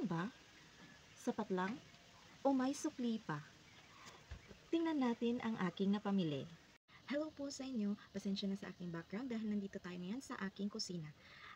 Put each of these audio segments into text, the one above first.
lang ba? Sapat lang? O may sukli pa? Tingnan natin ang aking napamili. Hello po sa inyo, pasensya na sa aking background dahil nandito tayo ngayon sa aking kusina.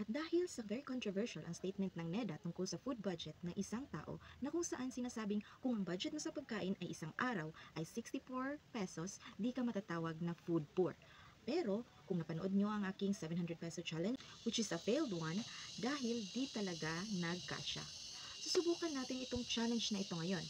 At dahil sa very controversial ang statement ng NEDA tungkol sa food budget ng isang tao na kung saan sinasabing kung ang budget mo sa pagkain ay isang araw ay 64 pesos, di ka matatawag na food poor. Pero kung napanood nyo ang aking 700 peso challenge, which is a failed one, dahil di talaga nagkasya. Susubukan natin itong challenge na ito ngayon.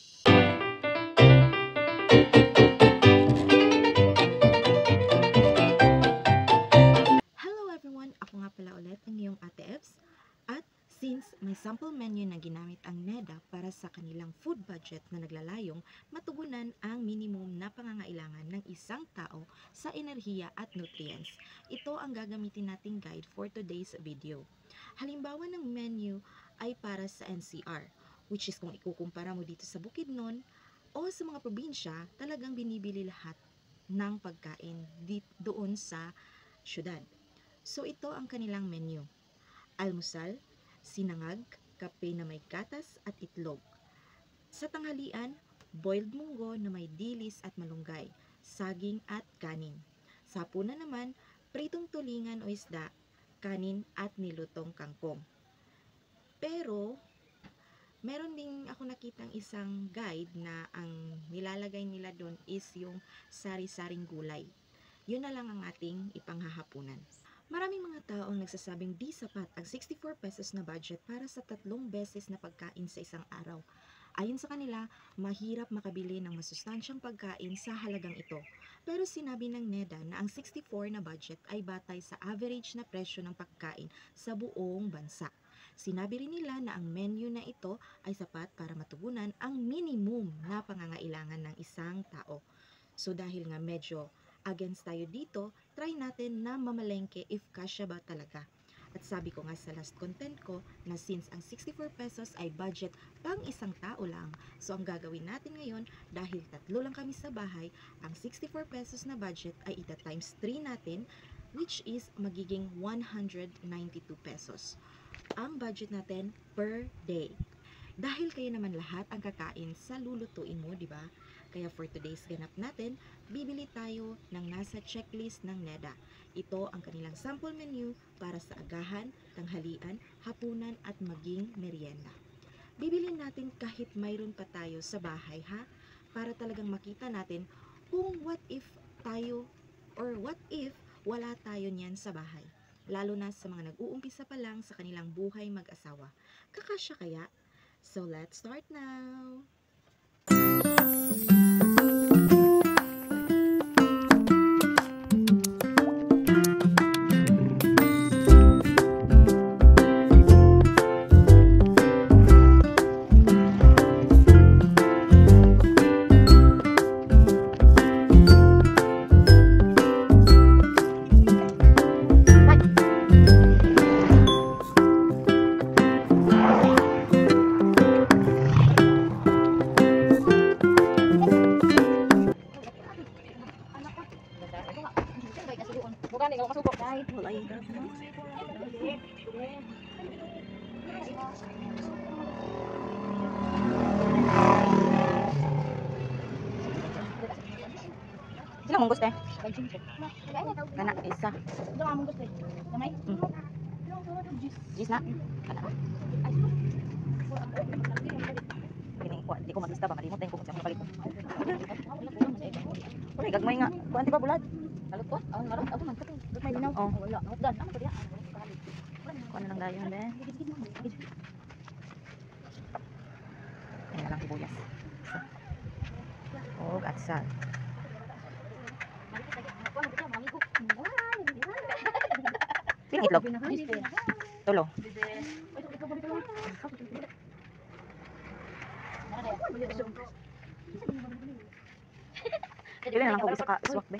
Ako nga pala ulit ang iyong Ate Evs, at since may sample menu na ginamit ang NEDA para sa kanilang food budget na naglalayong matugunan ang minimum na pangangailangan ng isang tao sa enerhiya at nutrients, ito ang gagamitin nating guide for today's video. Halimbawa ng menu ay para sa NCR, which is kung ikukumpara mo dito sa Bukidnon o sa mga probinsya, talagang binibili lahat ng pagkain doon sa syudad. So ito ang kanilang menu. Almusal, sinangag, kape na may gatas at itlog. Sa tanghalian, boiled munggo na may dilis at malunggay, saging at kanin. Sa hapunan naman, pritong tulingan o isda, kanin at nilutong kangkong. Pero meron ding ako nakitang isang guide na ang nilalagay nila doon is yung sari-saring gulay. Yun na lang ang ating ipanghahapunan. Maraming mga tao ang nagsasabing di sapat ang 64 pesos na budget para sa 3 beses na pagkain sa isang araw. Ayon sa kanila, mahirap makabili ng masustansyang pagkain sa halagang ito. Pero sinabi ng NEDA na ang 64 na budget ay batay sa average na presyo ng pagkain sa buong bansa. Sinabi rin nila na ang menu na ito ay sapat para matugunan ang minimum na pangangailangan ng isang tao. So dahil nga medyo against tayo dito, try natin na mamalengke if kasya ba talaga. At sabi ko nga sa last content ko na since ang 64 pesos ay budget pang isang tao lang, so ang gagawin natin ngayon dahil 3 lang kami sa bahay, ang 64 pesos na budget ay ita times 3 natin, which is magiging 192 pesos. Ang budget natin per day. Dahil kayo naman lahat ang kakain sa lulutuin mo, di ba? Kaya for today's ganap natin, bibili tayo ng nasa checklist ng NEDA. Ito ang kanilang sample menu para sa agahan, tanghalian, hapunan at maging merienda. Bibili natin kahit mayroon pa tayo sa bahay, ha? Para talagang makita natin kung what if tayo or what if wala tayo niyan sa bahay. Lalo na sa mga nag-uumpisa pa lang sa kanilang buhay mag-asawa. Kakasya kaya? So let's start now! Sila mong gusto eh? Kana, isa. Jis na? Kana. Hindi ko maglista ba? Malimot din ko sa mga balik ko. Uy, gagmay nga. Kuhan di ba bulad? Malot ko? Malot. Ako man. Gagmay dinaw. Oo. Wala. Dan. Ano ko diya? Kuhan na lang dayon din. Ayan na lang sibuyas. O, atsal. Pilang itlog? Tulo. Pila na lang kung isa ka swak be?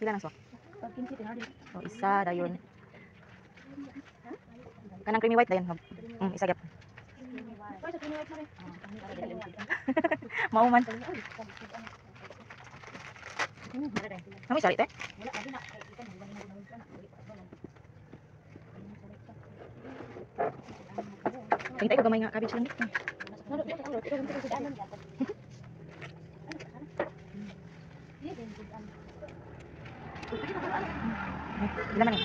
Pila na swak? O, isa dayon. Kanang creamy white dayon. Isa gyap. Mauman. Kami salit eh? Tingin tayo gamay nga cabbage lang dito. Ilan man eh?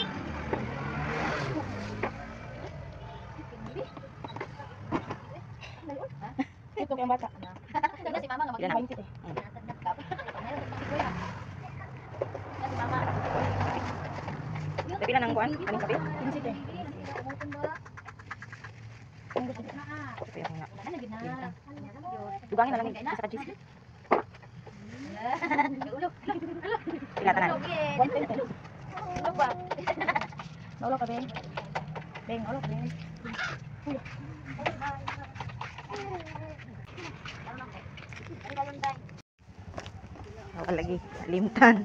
Ito kaya bata. Si mama nga Ilan na? Mainit eh. Pila nang kuan? Kaning kape? Mainit eh. Kape ako nga. Dugangin na lang yung isa ka cheese. Pila tanan? 120. Naulo ka, Beng. Beng, naulo ka, Beng. Wala lagi. Limtan.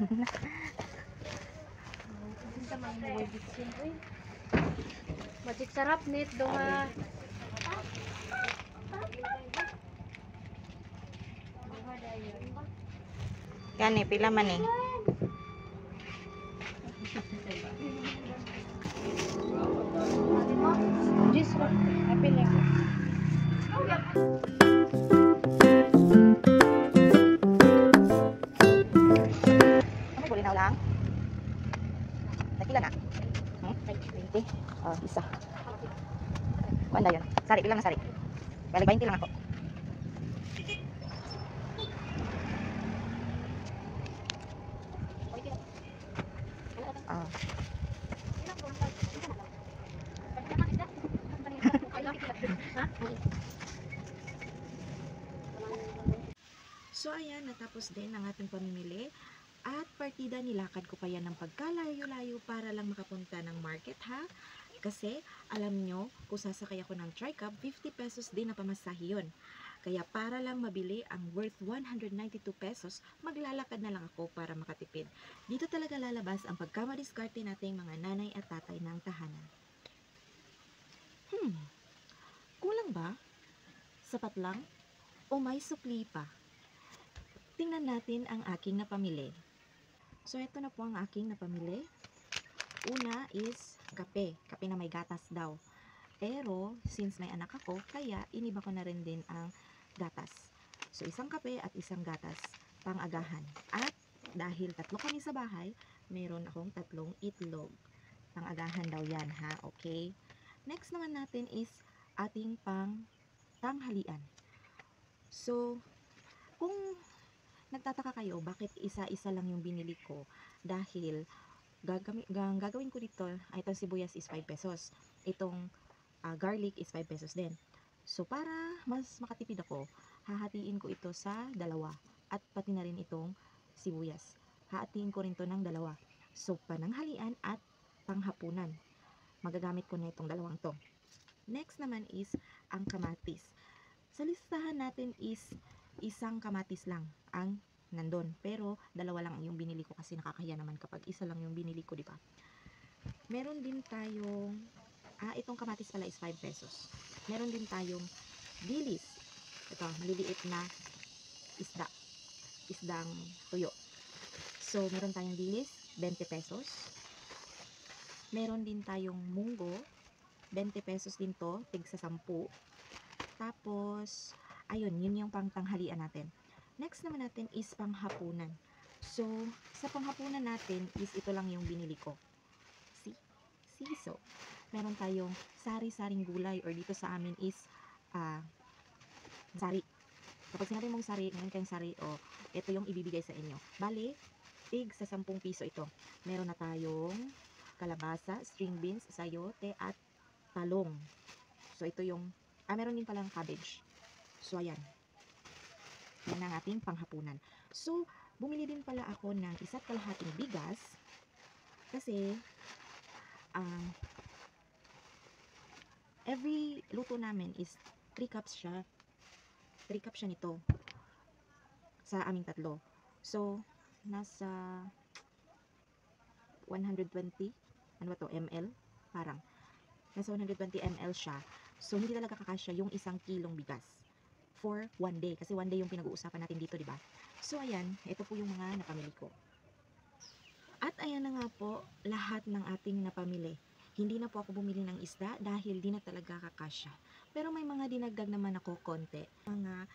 Majik sarap nit donga. Yan eh, pila man eh. Jis, apil niya. Ano boleh na lang? Nakila na? 20? Oh, isa. Kuan yun. Sari, bilang na sari. Balik 20 lang ako. Ah. So ayan, natapos din ang ating pamimili. At partida nilakad ko pa yan ng pagkalayo-layo para lang makapunta ng market ha. Kasi alam nyo, kung sasakay ako ng tricab, 50 pesos din na pamasahe yun. Kaya para lang mabili ang worth 192 pesos, maglalakad na lang ako para makatipid. Dito talaga lalabas ang pagkamadiskarte nating mga nanay at tatay ng tahanan. Kulang ba? Sapat lang? O may sukli pa? Tingnan natin ang aking napamili. So, ito na po ang aking napamili. Una is kape. Kape na may gatas daw. Pero, since may anak ako, kaya iniba ko na rin din ang gatas. So, isang kape at isang gatas pang-agahan. At dahil tatlo kami sa bahay, meron akong 3 itlog. Pang-agahan daw yan ha, okay? Next naman natin is ating pang-tanghalian. So, kung nagtataka kayo bakit isa-isa lang yung binili ko, dahil gagawin ko dito, itong sibuyas is 5 pesos. Itong garlic is 5 pesos din. So, para mas makatipid ako, hahatiin ko ito sa dalawa. At pati na rin itong sibuyas. Hahatiin ko rin to ng dalawa. So, pananghalian at panghapunan. Magagamit ko na itong dalawang to. Next naman is ang kamatis. Sa listahan natin is isang kamatis lang ang nandun. Pero, dalawa lang yung binili ko kasi nakakaya naman kapag isa lang yung binili ko, di ba? Meron din tayong, itong kamatis pala is 5 pesos. Meron din tayong dilis. Ito, maliliit na isda. Isdang tuyo. So, meron tayong dilis, 20 pesos. Meron din tayong munggo, 20 pesos din to, tig sa 10. Tapos, ayun, yun yung pangtanghalian natin. Next naman natin is panghapunan. So, sa panghapunan natin is ito lang yung binili ko. Siso. Meron tayong sari-saring gulay or dito sa amin is sari. Kapag sinabi mong sari, ngayon kayong sari, ito yung ibibigay sa inyo. Bali, tig sa 10 piso ito. Meron na tayong kalabasa, string beans, sayote, at talong. So, ito yung, meron din palang cabbage. So, ayan. Yan ang ating panghapunan. So, bumili din pala ako ng 1.5 bigas kasi every luto namin is 3 cups siya. 3 cups siya nito sa aming tatlo. So, nasa 120 ano ba to, ml? Parang nasa 120 ml siya. So, hindi talaga kakasya yung 1 kilong bigas for 1 day. Kasi 1 day yung pinag-uusapan natin dito, di ba? So, ayan. Ito po yung mga napamili ko. At ayan na nga po, lahat ng ating napamili. Hindi na po ako bumili ng isda dahil di na talaga kakasya. Pero may mga dinagdag naman ako konti. Mga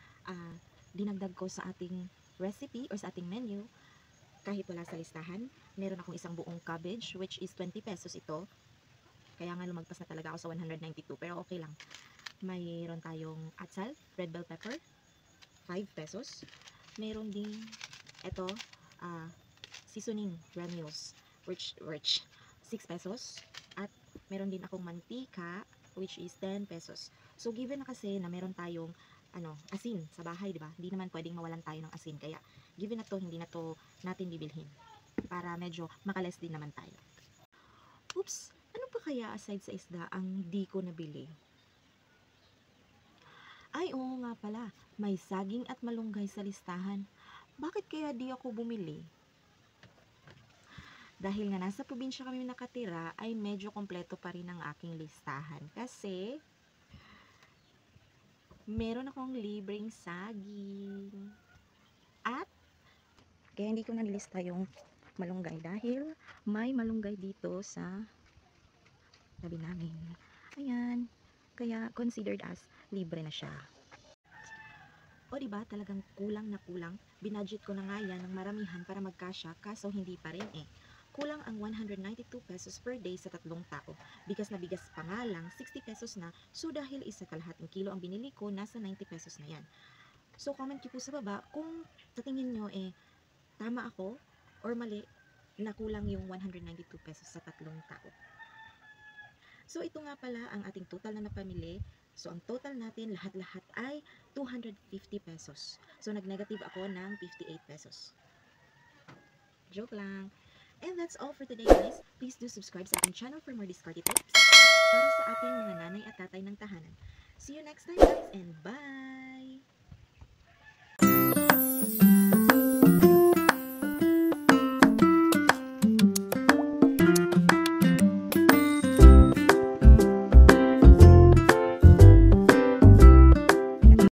dinagdag ko sa ating recipe or sa ating menu kahit wala sa listahan. Meron akong isang buong cabbage which is 20 pesos ito. Kaya nga lumagpas na talaga ako sa 192 pero okay lang. Mayroon tayong atsal, red bell pepper, 5 pesos. Meron ding ito, seasoning granules which 6 pesos. At meron din akong mantika which is 10 pesos. So given na kasi na meron tayong asin sa bahay, di ba? Hindi naman pwedeng mawalan tayo ng asin. Kaya given na to, hindi na to natin bibilhin para medyo makales din naman tayo. Oops, ano pa kaya aside sa isda ang di ko nabili? Ay, oo nga pala, may saging at malunggay sa listahan. Bakit kaya di ako bumili? Dahil nga nasa probinsya kami nakatira, ay medyo kompleto pa rin ang aking listahan. Kasi, meron akong libreng saging. At, kaya hindi ko nalilista yung malunggay dahil may malunggay dito sa tabi namin. Ayan, kaya considered as libre na siya. O diba, talagang kulang na kulang. Binudget ko na nga yan ng maramihan para magkasya, kaso hindi pa rin eh. Kulang ang 192 pesos per day sa 3 tao. Bigas na bigas pa nga lang, 60 pesos na. So dahil isa kalahating kilo ang binili ko, nasa 90 pesos na yan. So comment niyo po sa baba kung sa tingin nyo tama ako or mali na kulang yung 192 pesos sa 3 tao. So ito nga pala ang ating total na napamili. So ang total natin lahat-lahat ay 250 pesos. So nag-negative ako ng 58 pesos. Joke lang. And that's all for today guys. Please do subscribe sa ating channel for more discarded tips para sa ating mga nanay at tatay ng tahanan. See you next time guys and bye!